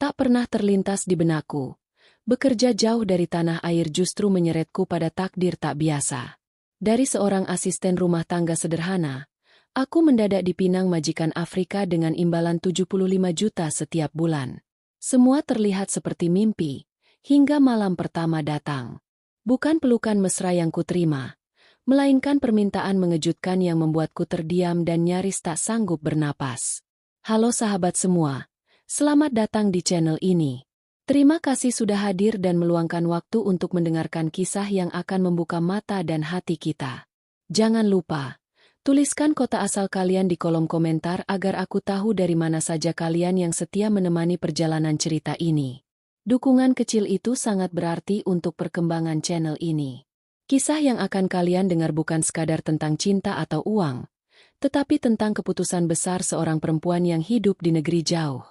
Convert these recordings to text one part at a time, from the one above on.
Tak pernah terlintas di benakku. Bekerja jauh dari tanah air justru menyeretku pada takdir tak biasa. Dari seorang asisten rumah tangga sederhana, aku mendadak dipinang majikan Afrika dengan imbalan 75 juta setiap bulan. Semua terlihat seperti mimpi, hingga malam pertama datang. Bukan pelukan mesra yang kuterima, melainkan permintaan mengejutkan yang membuatku terdiam dan nyaris tak sanggup bernapas. Halo sahabat semua, selamat datang di channel ini. Terima kasih sudah hadir dan meluangkan waktu untuk mendengarkan kisah yang akan membuka mata dan hati kita. Jangan lupa, tuliskan kota asal kalian di kolom komentar agar aku tahu dari mana saja kalian yang setia menemani perjalanan cerita ini. Dukungan kecil itu sangat berarti untuk perkembangan channel ini. Kisah yang akan kalian dengar bukan sekadar tentang cinta atau uang, tetapi tentang keputusan besar seorang perempuan yang hidup di negeri jauh.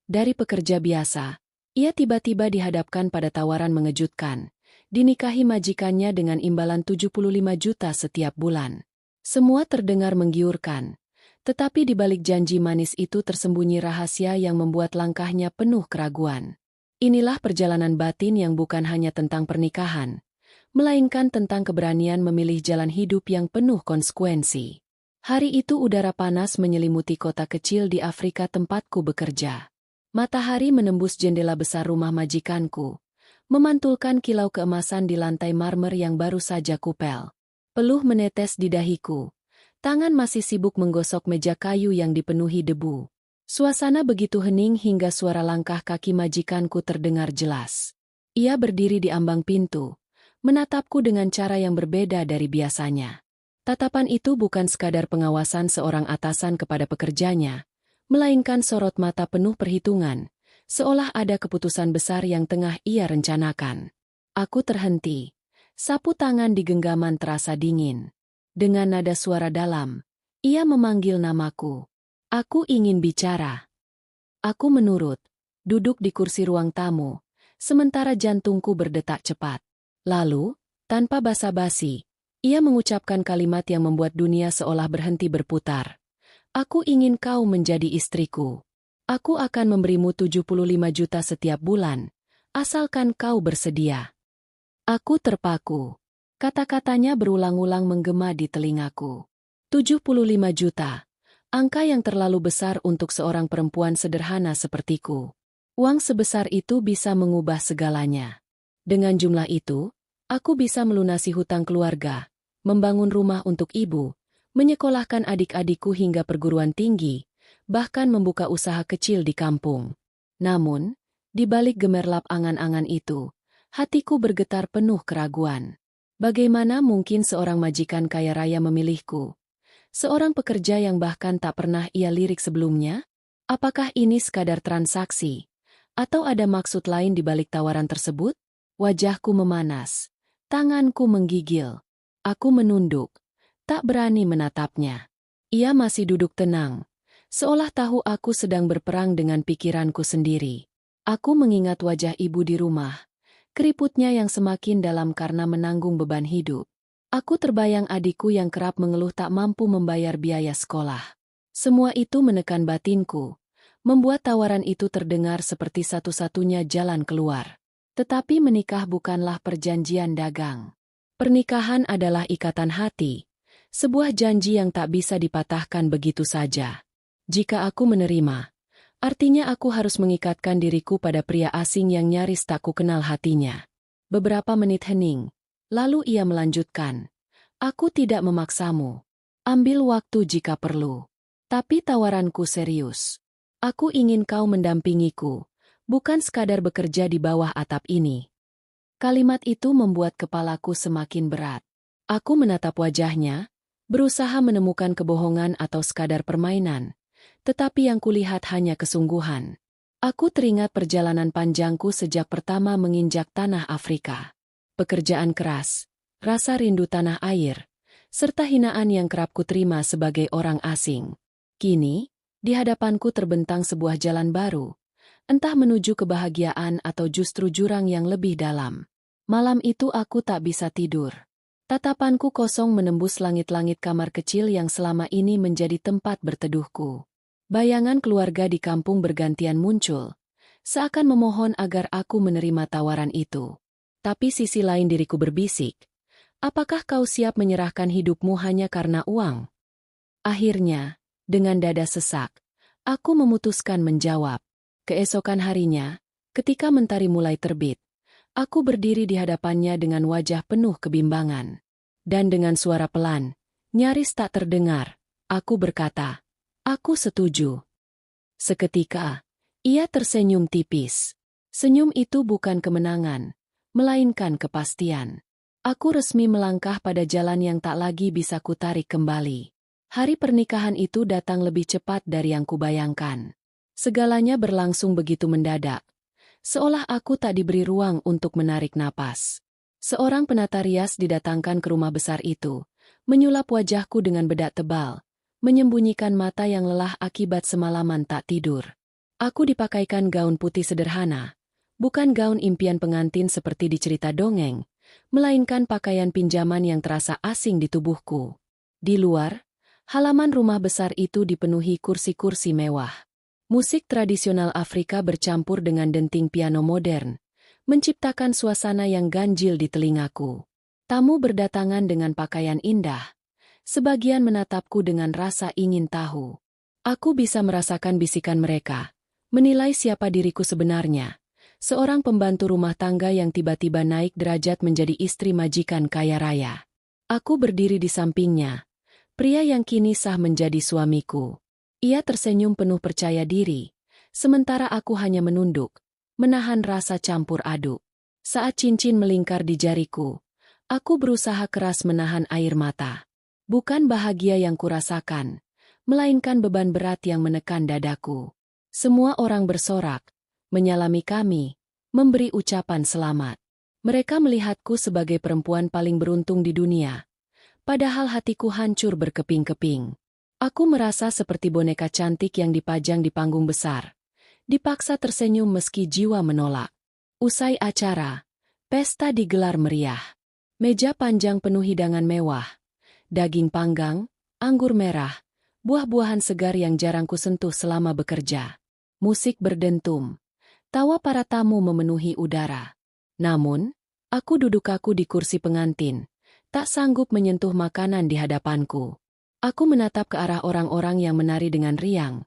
Dari pekerja biasa, ia tiba-tiba dihadapkan pada tawaran mengejutkan, dinikahi majikannya dengan imbalan 75 juta setiap bulan. Semua terdengar menggiurkan, tetapi di balik janji manis itu tersembunyi rahasia yang membuat langkahnya penuh keraguan. Inilah perjalanan batin yang bukan hanya tentang pernikahan, melainkan tentang keberanian memilih jalan hidup yang penuh konsekuensi. Hari itu udara panas menyelimuti kota kecil di Afrika tempatku bekerja. Matahari menembus jendela besar rumah majikanku, memantulkan kilau keemasan di lantai marmer yang baru saja kupel. Peluh menetes di dahiku, tangan masih sibuk menggosok meja kayu yang dipenuhi debu. Suasana begitu hening hingga suara langkah kaki majikanku terdengar jelas. Ia berdiri di ambang pintu, menatapku dengan cara yang berbeda dari biasanya. Tatapan itu bukan sekadar pengawasan seorang atasan kepada pekerjanya, melainkan sorot mata penuh perhitungan, seolah ada keputusan besar yang tengah ia rencanakan. Aku terhenti, sapu tangan di genggaman terasa dingin. Dengan nada suara dalam, ia memanggil namaku. Aku ingin bicara. Aku menurut, duduk di kursi ruang tamu, sementara jantungku berdetak cepat. Lalu, tanpa basa-basi, ia mengucapkan kalimat yang membuat dunia seolah berhenti berputar. Aku ingin kau menjadi istriku. Aku akan memberimu 75 juta setiap bulan, asalkan kau bersedia. Aku terpaku. Kata-katanya berulang-ulang menggema di telingaku. 75 juta. Angka yang terlalu besar untuk seorang perempuan sederhana sepertiku. Uang sebesar itu bisa mengubah segalanya. Dengan jumlah itu, aku bisa melunasi hutang keluarga, membangun rumah untuk ibu, menyekolahkan adik-adikku hingga perguruan tinggi, bahkan membuka usaha kecil di kampung. Namun, di balik gemerlap angan-angan itu, hatiku bergetar penuh keraguan. Bagaimana mungkin seorang majikan kaya raya memilihku? Seorang pekerja yang bahkan tak pernah ia lirik sebelumnya? Apakah ini sekadar transaksi? Atau ada maksud lain di balik tawaran tersebut? Wajahku memanas, tanganku menggigil. Aku menunduk. Tak berani menatapnya. Ia masih duduk tenang, seolah tahu aku sedang berperang dengan pikiranku sendiri. Aku mengingat wajah ibu di rumah, keriputnya yang semakin dalam karena menanggung beban hidup. Aku terbayang adikku yang kerap mengeluh tak mampu membayar biaya sekolah. Semua itu menekan batinku, membuat tawaran itu terdengar seperti satu-satunya jalan keluar. Tetapi menikah bukanlah perjanjian dagang. Pernikahan adalah ikatan hati. Sebuah janji yang tak bisa dipatahkan begitu saja. Jika aku menerima, artinya aku harus mengikatkan diriku pada pria asing yang nyaris tak kukenal hatinya. Beberapa menit hening, lalu ia melanjutkan. Aku tidak memaksamu. Ambil waktu jika perlu. Tapi tawaranku serius. Aku ingin kau mendampingiku, bukan sekadar bekerja di bawah atap ini. Kalimat itu membuat kepalaku semakin berat. Aku menatap wajahnya, berusaha menemukan kebohongan atau sekadar permainan, tetapi yang kulihat hanya kesungguhan. Aku teringat perjalanan panjangku sejak pertama menginjak tanah Afrika. Pekerjaan keras, rasa rindu tanah air, serta hinaan yang kerap kuterima sebagai orang asing. Kini, di hadapanku terbentang sebuah jalan baru, entah menuju kebahagiaan atau justru jurang yang lebih dalam. Malam itu aku tak bisa tidur. Tatapanku kosong menembus langit-langit kamar kecil yang selama ini menjadi tempat berteduhku. Bayangan keluarga di kampung bergantian muncul, seakan memohon agar aku menerima tawaran itu. Tapi sisi lain diriku berbisik, apakah kau siap menyerahkan hidupmu hanya karena uang? Akhirnya, dengan dada sesak, aku memutuskan menjawab. Keesokan harinya, ketika mentari mulai terbit, aku berdiri di hadapannya dengan wajah penuh kebimbangan. Dan dengan suara pelan, nyaris tak terdengar, aku berkata, "Aku setuju." Seketika, ia tersenyum tipis. Senyum itu bukan kemenangan, melainkan kepastian. Aku resmi melangkah pada jalan yang tak lagi bisa kutarik kembali. Hari pernikahan itu datang lebih cepat dari yang kubayangkan. Segalanya berlangsung begitu mendadak, seolah aku tak diberi ruang untuk menarik napas. Seorang penata rias didatangkan ke rumah besar itu, menyulap wajahku dengan bedak tebal, menyembunyikan mata yang lelah akibat semalaman tak tidur. Aku dipakaikan gaun putih sederhana, bukan gaun impian pengantin seperti di cerita dongeng, melainkan pakaian pinjaman yang terasa asing di tubuhku. Di luar, halaman rumah besar itu dipenuhi kursi-kursi mewah. Musik tradisional Afrika bercampur dengan denting piano modern, menciptakan suasana yang ganjil di telingaku. Tamu berdatangan dengan pakaian indah, sebagian menatapku dengan rasa ingin tahu. Aku bisa merasakan bisikan mereka, menilai siapa diriku sebenarnya. Seorang pembantu rumah tangga yang tiba-tiba naik derajat menjadi istri majikan kaya raya. Aku berdiri di sampingnya, pria yang kini sah menjadi suamiku. Ia tersenyum penuh percaya diri, sementara aku hanya menunduk, menahan rasa campur aduk. Saat cincin melingkar di jariku, aku berusaha keras menahan air mata. Bukan bahagia yang kurasakan, melainkan beban berat yang menekan dadaku. Semua orang bersorak, menyalami kami, memberi ucapan selamat. Mereka melihatku sebagai perempuan paling beruntung di dunia. Padahal hatiku hancur berkeping-keping. Aku merasa seperti boneka cantik yang dipajang di panggung besar. Dipaksa tersenyum meski jiwa menolak. Usai acara, pesta digelar meriah. Meja panjang penuh hidangan mewah. Daging panggang, anggur merah, buah-buahan segar yang jarang kusentuh selama bekerja. Musik berdentum. Tawa para tamu memenuhi udara. Namun, aku duduk kaku di kursi pengantin, tak sanggup menyentuh makanan di hadapanku. Aku menatap ke arah orang-orang yang menari dengan riang,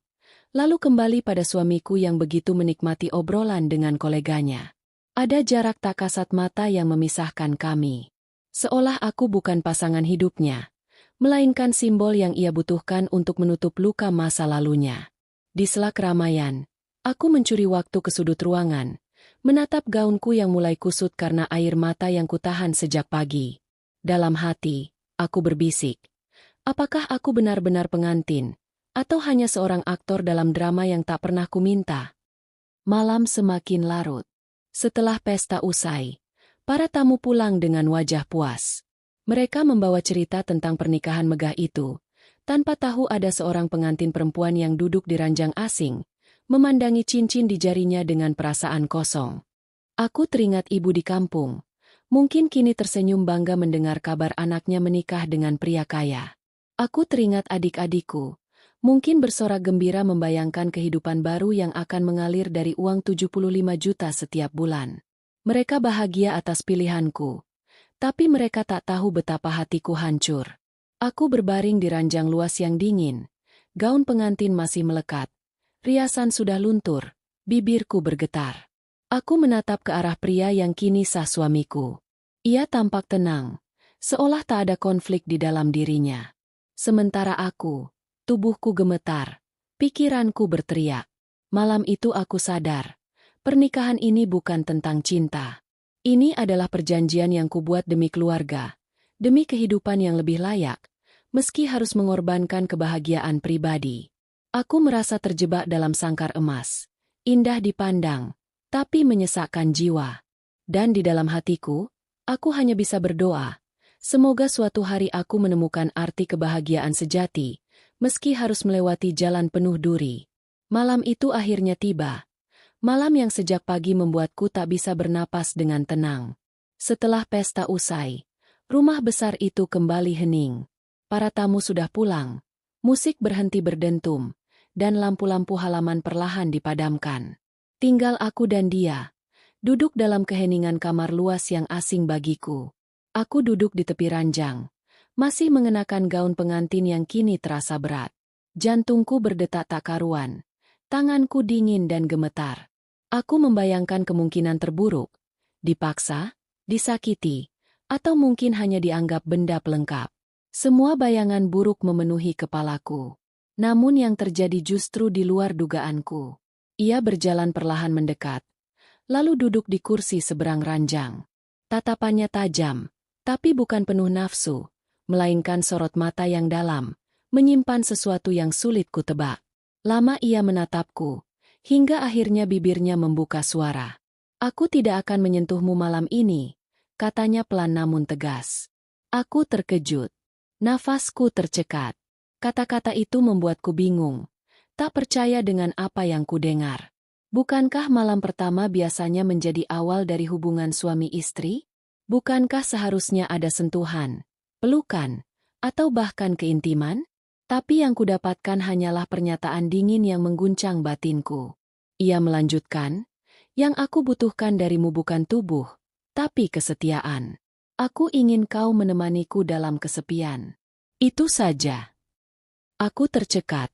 lalu kembali pada suamiku yang begitu menikmati obrolan dengan koleganya. Ada jarak tak kasat mata yang memisahkan kami. Seolah aku bukan pasangan hidupnya, melainkan simbol yang ia butuhkan untuk menutup luka masa lalunya. Di sela keramaian, aku mencuri waktu ke sudut ruangan, menatap gaunku yang mulai kusut karena air mata yang kutahan sejak pagi. Dalam hati, aku berbisik, apakah aku benar-benar pengantin, atau hanya seorang aktor dalam drama yang tak pernah kuminta? Malam semakin larut. Setelah pesta usai, para tamu pulang dengan wajah puas. Mereka membawa cerita tentang pernikahan megah itu, tanpa tahu ada seorang pengantin perempuan yang duduk di ranjang asing, memandangi cincin di jarinya dengan perasaan kosong. Aku teringat ibu di kampung. Mungkin kini tersenyum bangga mendengar kabar anaknya menikah dengan pria kaya. Aku teringat adik-adikku. Mungkin bersorak gembira membayangkan kehidupan baru yang akan mengalir dari uang 75 juta setiap bulan. Mereka bahagia atas pilihanku. Tapi mereka tak tahu betapa hatiku hancur. Aku berbaring di ranjang luas yang dingin. Gaun pengantin masih melekat. Riasan sudah luntur. Bibirku bergetar. Aku menatap ke arah pria yang kini sah suamiku. Ia tampak tenang, seolah tak ada konflik di dalam dirinya. Sementara aku, tubuhku gemetar, pikiranku berteriak. Malam itu aku sadar, pernikahan ini bukan tentang cinta. Ini adalah perjanjian yang kubuat demi keluarga, demi kehidupan yang lebih layak, meski harus mengorbankan kebahagiaan pribadi. Aku merasa terjebak dalam sangkar emas, indah dipandang, tapi menyesakkan jiwa. Dan di dalam hatiku, aku hanya bisa berdoa, semoga suatu hari aku menemukan arti kebahagiaan sejati, meski harus melewati jalan penuh duri. Malam itu akhirnya tiba. Malam yang sejak pagi membuatku tak bisa bernapas dengan tenang. Setelah pesta usai, rumah besar itu kembali hening. Para tamu sudah pulang, musik berhenti berdentum, dan lampu-lampu halaman perlahan dipadamkan. Tinggal aku dan dia, duduk dalam keheningan kamar luas yang asing bagiku. Aku duduk di tepi ranjang, masih mengenakan gaun pengantin yang kini terasa berat. Jantungku berdetak tak karuan, tanganku dingin dan gemetar. Aku membayangkan kemungkinan terburuk, dipaksa, disakiti, atau mungkin hanya dianggap benda pelengkap. Semua bayangan buruk memenuhi kepalaku. Namun yang terjadi justru di luar dugaanku. Ia berjalan perlahan mendekat, lalu duduk di kursi seberang ranjang. Tatapannya tajam, tapi bukan penuh nafsu, melainkan sorot mata yang dalam, menyimpan sesuatu yang sulit kutebak. Lama ia menatapku, hingga akhirnya bibirnya membuka suara. "Aku tidak akan menyentuhmu malam ini," katanya pelan namun tegas. Aku terkejut. Nafasku tercekat. Kata-kata itu membuatku bingung. Tak percaya dengan apa yang kudengar. Bukankah malam pertama biasanya menjadi awal dari hubungan suami istri? Bukankah seharusnya ada sentuhan, pelukan, atau bahkan keintiman? Tapi yang kudapatkan hanyalah pernyataan dingin yang mengguncang batinku. Ia melanjutkan, "Yang aku butuhkan darimu bukan tubuh, tapi kesetiaan. Aku ingin kau menemaniku dalam kesepian. Itu saja." Aku tercekat,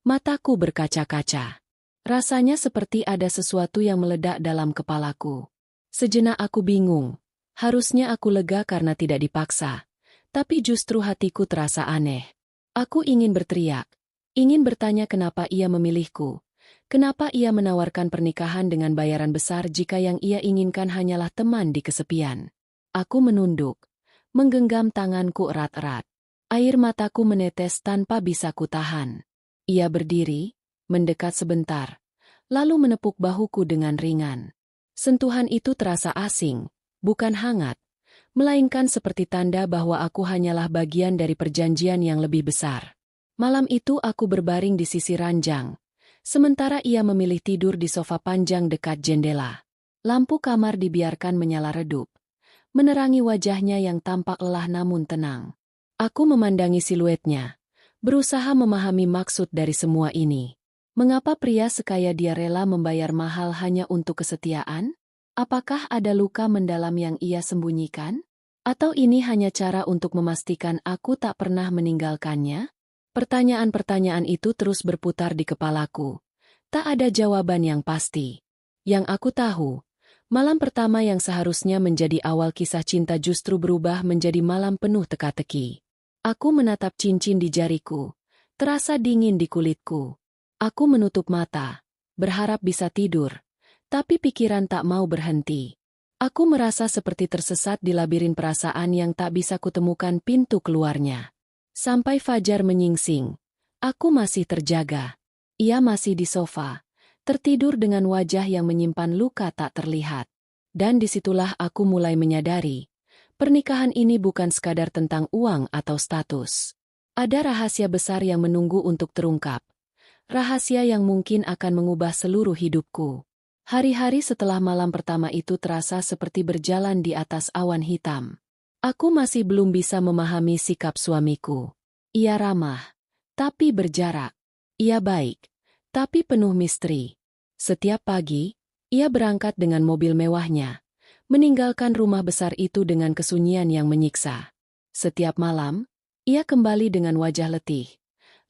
mataku berkaca-kaca. Rasanya seperti ada sesuatu yang meledak dalam kepalaku. Sejenak aku bingung. Harusnya aku lega karena tidak dipaksa. Tapi justru hatiku terasa aneh. Aku ingin berteriak. Ingin bertanya kenapa ia memilihku. Kenapa ia menawarkan pernikahan dengan bayaran besar jika yang ia inginkan hanyalah teman di kesepian. Aku menunduk, menggenggam tanganku erat-erat. Air mataku menetes tanpa bisa kutahan. Ia berdiri, mendekat sebentar, lalu menepuk bahuku dengan ringan. Sentuhan itu terasa asing, bukan hangat, melainkan seperti tanda bahwa aku hanyalah bagian dari perjanjian yang lebih besar. Malam itu aku berbaring di sisi ranjang, sementara ia memilih tidur di sofa panjang dekat jendela. Lampu kamar dibiarkan menyala redup, menerangi wajahnya yang tampak lelah namun tenang. Aku memandangi siluetnya, berusaha memahami maksud dari semua ini. Mengapa pria sekaya dia rela membayar mahal hanya untuk kesetiaan? Apakah ada luka mendalam yang ia sembunyikan? Atau ini hanya cara untuk memastikan aku tak pernah meninggalkannya? Pertanyaan-pertanyaan itu terus berputar di kepalaku. Tak ada jawaban yang pasti. Yang aku tahu, malam pertama yang seharusnya menjadi awal kisah cinta justru berubah menjadi malam penuh teka-teki. Aku menatap cincin di jariku, terasa dingin di kulitku. Aku menutup mata, berharap bisa tidur, tapi pikiran tak mau berhenti. Aku merasa seperti tersesat di labirin perasaan yang tak bisa kutemukan pintu keluarnya. Sampai fajar menyingsing, aku masih terjaga. Ia masih di sofa, tertidur dengan wajah yang menyimpan luka tak terlihat. Dan disitulah aku mulai menyadari, pernikahan ini bukan sekadar tentang uang atau status. Ada rahasia besar yang menunggu untuk terungkap. Rahasia yang mungkin akan mengubah seluruh hidupku. Hari-hari setelah malam pertama itu terasa seperti berjalan di atas awan hitam. Aku masih belum bisa memahami sikap suamiku. Ia ramah, tapi berjarak. Ia baik, tapi penuh misteri. Setiap pagi, ia berangkat dengan mobil mewahnya, meninggalkan rumah besar itu dengan kesunyian yang menyiksa. Setiap malam, ia kembali dengan wajah letih,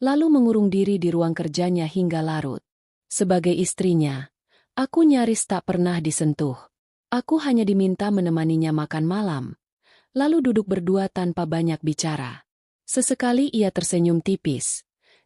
lalu mengurung diri di ruang kerjanya hingga larut. Sebagai istrinya, aku nyaris tak pernah disentuh. Aku hanya diminta menemaninya makan malam, lalu duduk berdua tanpa banyak bicara. Sesekali ia tersenyum tipis.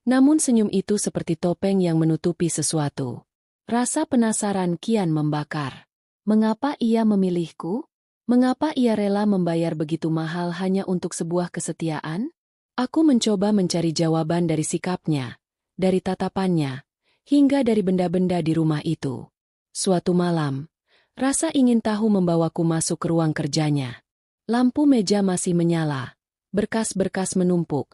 Namun senyum itu seperti topeng yang menutupi sesuatu. Rasa penasaran kian membakar. Mengapa ia memilihku? Mengapa ia rela membayar begitu mahal hanya untuk sebuah kesetiaan? Aku mencoba mencari jawaban dari sikapnya, dari tatapannya, hingga dari benda-benda di rumah itu. Suatu malam, rasa ingin tahu membawaku masuk ke ruang kerjanya. Lampu meja masih menyala, berkas-berkas menumpuk.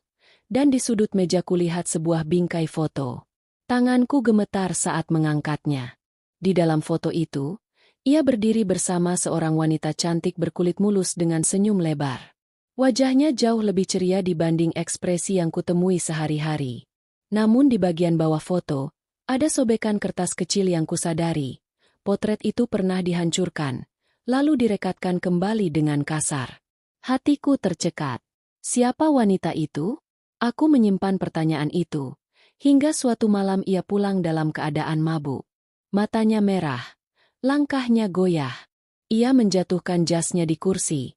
Dan di sudut meja kulihat sebuah bingkai foto. Tanganku gemetar saat mengangkatnya. Di dalam foto itu, ia berdiri bersama seorang wanita cantik berkulit mulus dengan senyum lebar. Wajahnya jauh lebih ceria dibanding ekspresi yang kutemui sehari-hari. Namun di bagian bawah foto, ada sobekan kertas kecil yang kusadari. potret itu pernah dihancurkan, lalu direkatkan kembali dengan kasar. Hatiku tercekat. Siapa wanita itu? Aku menyimpan pertanyaan itu, hingga suatu malam ia pulang dalam keadaan mabuk. Matanya merah, langkahnya goyah. Ia menjatuhkan jasnya di kursi,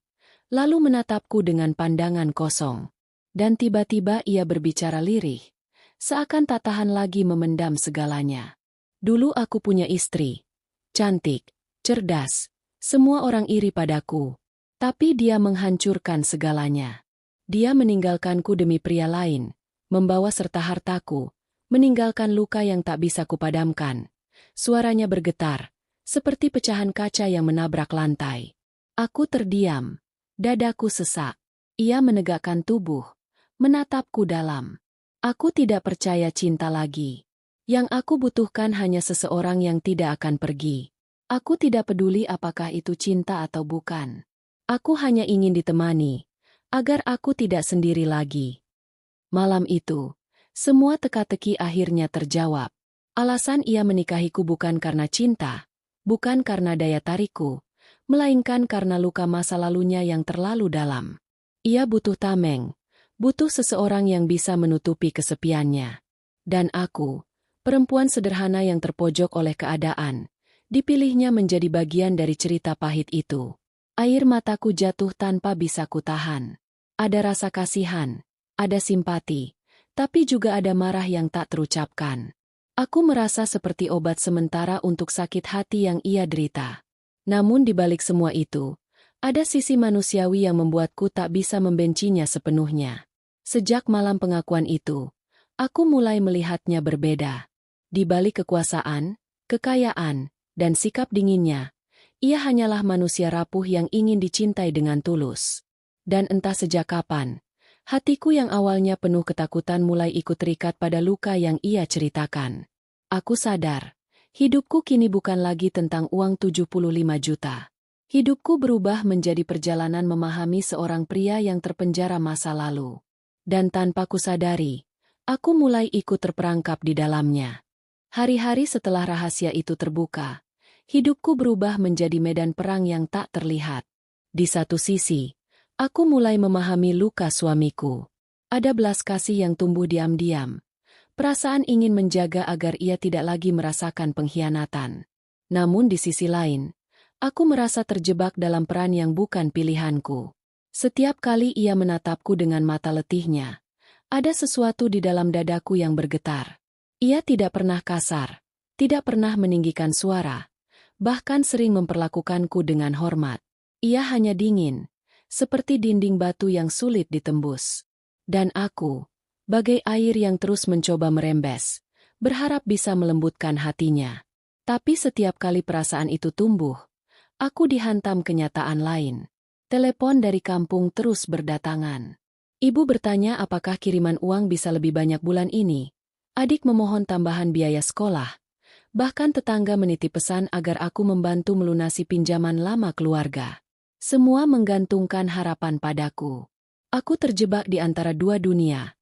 lalu menatapku dengan pandangan kosong. Dan tiba-tiba ia berbicara lirih, seakan tak tahan lagi memendam segalanya. Dulu aku punya istri. Cantik, cerdas, semua orang iri padaku. Tapi dia menghancurkan segalanya. Dia meninggalkanku demi pria lain, membawa serta hartaku, meninggalkan luka yang tak bisa kupadamkan. Suaranya bergetar, seperti pecahan kaca yang menabrak lantai. Aku terdiam, dadaku sesak. Ia menegakkan tubuh, menatapku dalam. Aku tidak percaya cinta lagi. Yang aku butuhkan hanya seseorang yang tidak akan pergi. Aku tidak peduli apakah itu cinta atau bukan. Aku hanya ingin ditemani, agar aku tidak sendiri lagi. Malam itu, semua teka-teki akhirnya terjawab. Alasan ia menikahiku bukan karena cinta, bukan karena daya tarikku, melainkan karena luka masa lalunya yang terlalu dalam. Ia butuh tameng, butuh seseorang yang bisa menutupi kesepiannya. Dan aku, perempuan sederhana yang terpojok oleh keadaan, dipilihnya menjadi bagian dari cerita pahit itu. Air mataku jatuh tanpa bisa kutahan. Ada rasa kasihan, ada simpati, tapi juga ada marah yang tak terucapkan. Aku merasa seperti obat sementara untuk sakit hati yang ia derita. Namun di balik semua itu, ada sisi manusiawi yang membuatku tak bisa membencinya sepenuhnya. Sejak malam pengakuan itu, aku mulai melihatnya berbeda. Di balik kekuasaan, kekayaan, dan sikap dinginnya, ia hanyalah manusia rapuh yang ingin dicintai dengan tulus. Dan entah sejak kapan, hatiku yang awalnya penuh ketakutan mulai ikut terikat pada luka yang ia ceritakan. Aku sadar, hidupku kini bukan lagi tentang uang 75 juta. Hidupku berubah menjadi perjalanan memahami seorang pria yang terpenjara masa lalu. Dan tanpa kusadari, aku mulai ikut terperangkap di dalamnya. Hari-hari setelah rahasia itu terbuka, hidupku berubah menjadi medan perang yang tak terlihat. Di satu sisi, aku mulai memahami luka suamiku. Ada belas kasih yang tumbuh diam-diam. Perasaan ingin menjaga agar ia tidak lagi merasakan pengkhianatan. Namun di sisi lain, aku merasa terjebak dalam peran yang bukan pilihanku. Setiap kali ia menatapku dengan mata letihnya, ada sesuatu di dalam dadaku yang bergetar. Ia tidak pernah kasar, tidak pernah meninggikan suara, bahkan sering memperlakukanku dengan hormat. Ia hanya dingin, seperti dinding batu yang sulit ditembus. Dan aku, bagai air yang terus mencoba merembes, berharap bisa melembutkan hatinya. Tapi setiap kali perasaan itu tumbuh, aku dihantam kenyataan lain. Telepon dari kampung terus berdatangan. Ibu bertanya apakah kiriman uang bisa lebih banyak bulan ini. Adik memohon tambahan biaya sekolah. Bahkan tetangga menitip pesan agar aku membantu melunasi pinjaman lama keluarga. Semua menggantungkan harapan padaku. Aku terjebak di antara dua dunia.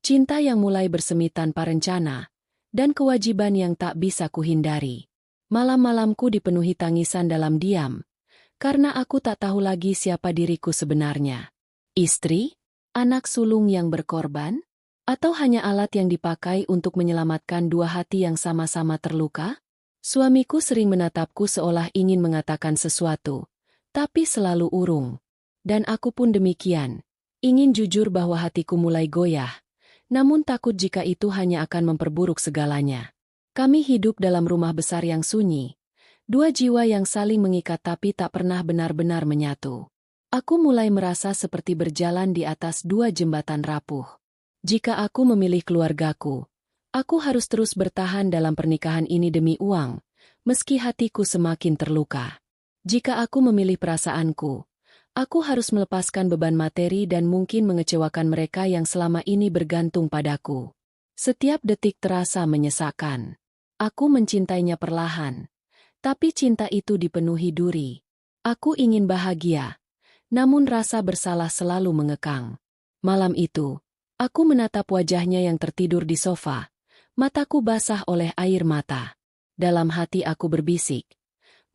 Cinta yang mulai bersemi tanpa rencana, dan kewajiban yang tak bisa kuhindari. Malam-malamku dipenuhi tangisan dalam diam, karena aku tak tahu lagi siapa diriku sebenarnya. Istri? Anak sulung yang berkorban? Atau hanya alat yang dipakai untuk menyelamatkan dua hati yang sama-sama terluka? Suamiku sering menatapku seolah ingin mengatakan sesuatu, tapi selalu urung. Dan aku pun demikian, ingin jujur bahwa hatiku mulai goyah, namun takut jika itu hanya akan memperburuk segalanya. Kami hidup dalam rumah besar yang sunyi, dua jiwa yang saling mengikat tapi tak pernah benar-benar menyatu. Aku mulai merasa seperti berjalan di atas dua jembatan rapuh. Jika aku memilih keluargaku, aku harus terus bertahan dalam pernikahan ini demi uang, meski hatiku semakin terluka. Jika aku memilih perasaanku, aku harus melepaskan beban materi dan mungkin mengecewakan mereka yang selama ini bergantung padaku. Setiap detik terasa menyesakkan. Aku mencintainya perlahan, tapi cinta itu dipenuhi duri. Aku ingin bahagia, namun rasa bersalah selalu mengekang. Malam itu, aku menatap wajahnya yang tertidur di sofa, mataku basah oleh air mata. Dalam hati aku berbisik,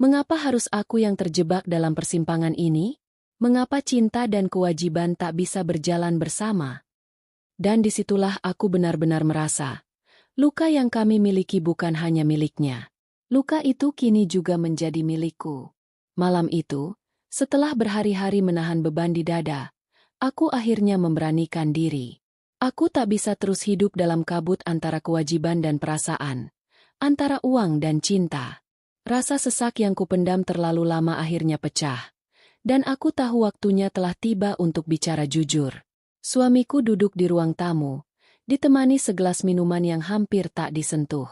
Mengapa harus aku yang terjebak dalam persimpangan ini? Mengapa cinta dan kewajiban tak bisa berjalan bersama? Dan disitulah aku benar-benar merasa, luka yang kami miliki bukan hanya miliknya. Luka itu kini juga menjadi milikku. Malam itu, setelah berhari-hari menahan beban di dada, aku akhirnya memberanikan diri. Aku tak bisa terus hidup dalam kabut antara kewajiban dan perasaan, antara uang dan cinta. Rasa sesak yang kupendam terlalu lama akhirnya pecah, dan aku tahu waktunya telah tiba untuk bicara jujur. Suamiku duduk di ruang tamu, ditemani segelas minuman yang hampir tak disentuh.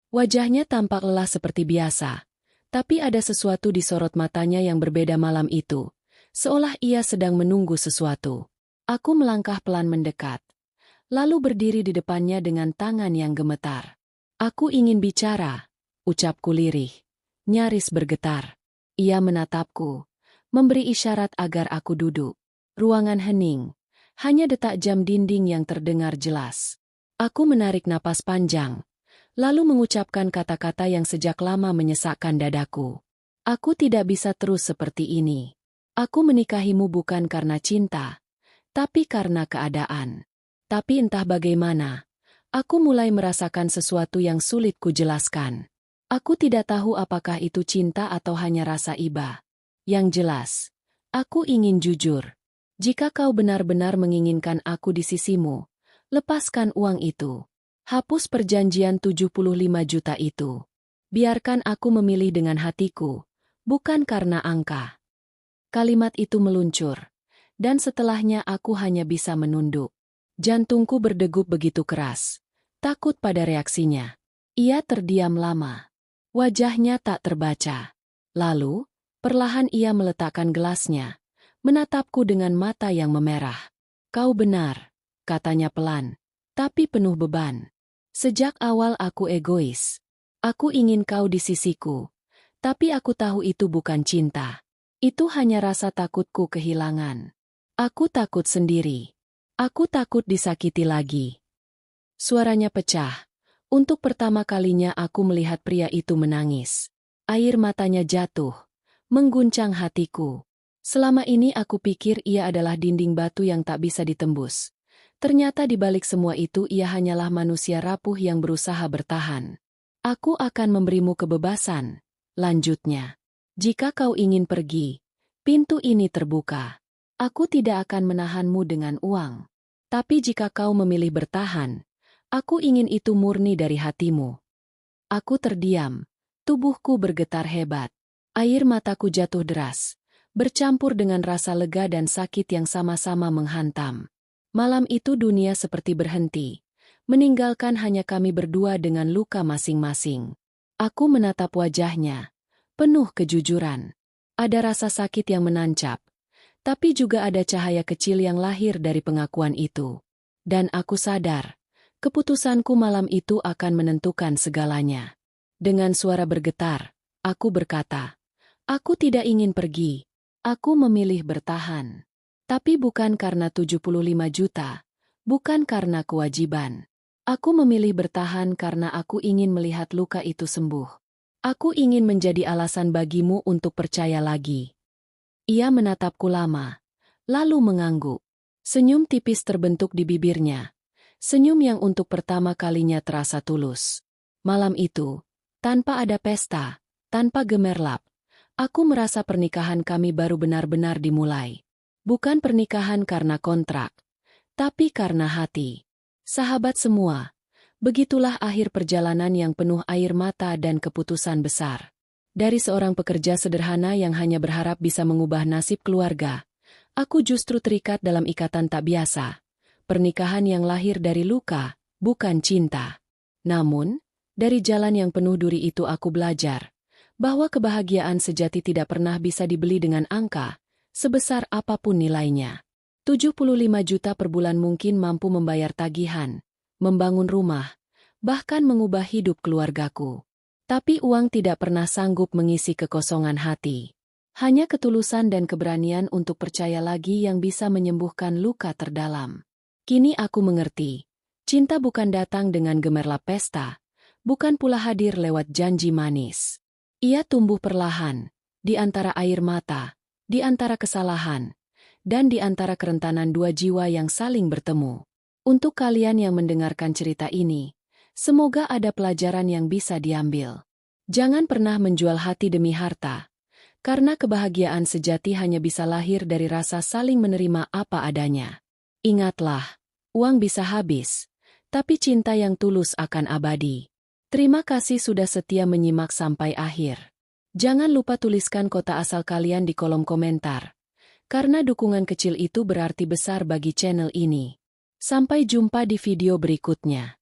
Wajahnya tampak lelah seperti biasa, tapi ada sesuatu di sorot matanya yang berbeda malam itu, seolah ia sedang menunggu sesuatu. Aku melangkah pelan mendekat, lalu berdiri di depannya dengan tangan yang gemetar. Aku ingin bicara, ucapku lirih, nyaris bergetar. Ia menatapku, memberi isyarat agar aku duduk. Ruangan hening, hanya detak jam dinding yang terdengar jelas. Aku menarik napas panjang, lalu mengucapkan kata-kata yang sejak lama menyesakkan dadaku. Aku tidak bisa terus seperti ini. Aku menikahimu bukan karena cinta, tapi karena keadaan. Tapi entah bagaimana, aku mulai merasakan sesuatu yang sulit kujelaskan. Aku tidak tahu apakah itu cinta atau hanya rasa iba. Yang jelas, aku ingin jujur. Jika kau benar-benar menginginkan aku di sisimu, lepaskan uang itu. Hapus perjanjian 75 juta itu. Biarkan aku memilih dengan hatiku, bukan karena angka. Kalimat itu meluncur, dan setelahnya aku hanya bisa menunduk. Jantungku berdegup begitu keras, takut pada reaksinya. Ia terdiam lama. Wajahnya tak terbaca. Lalu, perlahan ia meletakkan gelasnya, menatapku dengan mata yang memerah. Kau benar, katanya pelan, tapi penuh beban. Sejak awal aku egois. Aku ingin kau di sisiku, tapi aku tahu itu bukan cinta. Itu hanya rasa takutku kehilangan. Aku takut sendiri. Aku takut disakiti lagi. Suaranya pecah. Untuk pertama kalinya aku melihat pria itu menangis. Air matanya jatuh, mengguncang hatiku. Selama ini aku pikir ia adalah dinding batu yang tak bisa ditembus. Ternyata di balik semua itu ia hanyalah manusia rapuh yang berusaha bertahan. Aku akan memberimu kebebasan, lanjutnya. Jika kau ingin pergi, pintu ini terbuka. Aku tidak akan menahanmu dengan uang. Tapi jika kau memilih bertahan, aku ingin itu murni dari hatimu. Aku terdiam, tubuhku bergetar hebat. Air mataku jatuh deras, bercampur dengan rasa lega dan sakit yang sama-sama menghantam. Malam itu dunia seperti berhenti, meninggalkan hanya kami berdua dengan luka masing-masing. Aku menatap wajahnya, penuh kejujuran. Ada rasa sakit yang menancap, tapi juga ada cahaya kecil yang lahir dari pengakuan itu. Dan aku sadar, keputusanku malam itu akan menentukan segalanya. Dengan suara bergetar, aku berkata, aku tidak ingin pergi, aku memilih bertahan. Tapi bukan karena 75 juta, bukan karena kewajiban. Aku memilih bertahan karena aku ingin melihat luka itu sembuh. Aku ingin menjadi alasan bagimu untuk percaya lagi. Ia menatapku lama, lalu mengangguk. Senyum tipis terbentuk di bibirnya. Senyum yang untuk pertama kalinya terasa tulus. Malam itu, tanpa ada pesta, tanpa gemerlap, aku merasa pernikahan kami baru benar-benar dimulai. Bukan pernikahan karena kontrak, tapi karena hati. Sahabat semua, begitulah akhir perjalanan yang penuh air mata dan keputusan besar. Dari seorang pekerja sederhana yang hanya berharap bisa mengubah nasib keluarga, aku justru terikat dalam ikatan tak biasa. Pernikahan yang lahir dari luka, bukan cinta. Namun, dari jalan yang penuh duri itu aku belajar bahwa kebahagiaan sejati tidak pernah bisa dibeli dengan angka, sebesar apapun nilainya. 75 juta per bulan mungkin mampu membayar tagihan, membangun rumah, bahkan mengubah hidup keluargaku. Tapi uang tidak pernah sanggup mengisi kekosongan hati. Hanya ketulusan dan keberanian untuk percaya lagi yang bisa menyembuhkan luka terdalam. Kini aku mengerti, cinta bukan datang dengan gemerlap pesta, bukan pula hadir lewat janji manis. Ia tumbuh perlahan, di antara air mata, di antara kesalahan, dan di antara kerentanan dua jiwa yang saling bertemu. Untuk kalian yang mendengarkan cerita ini, semoga ada pelajaran yang bisa diambil. Jangan pernah menjual hati demi harta, karena kebahagiaan sejati hanya bisa lahir dari rasa saling menerima apa adanya. Ingatlah, uang bisa habis, tapi cinta yang tulus akan abadi. Terima kasih sudah setia menyimak sampai akhir. Jangan lupa tuliskan kota asal kalian di kolom komentar, karena dukungan kecil itu berarti besar bagi channel ini. Sampai jumpa di video berikutnya.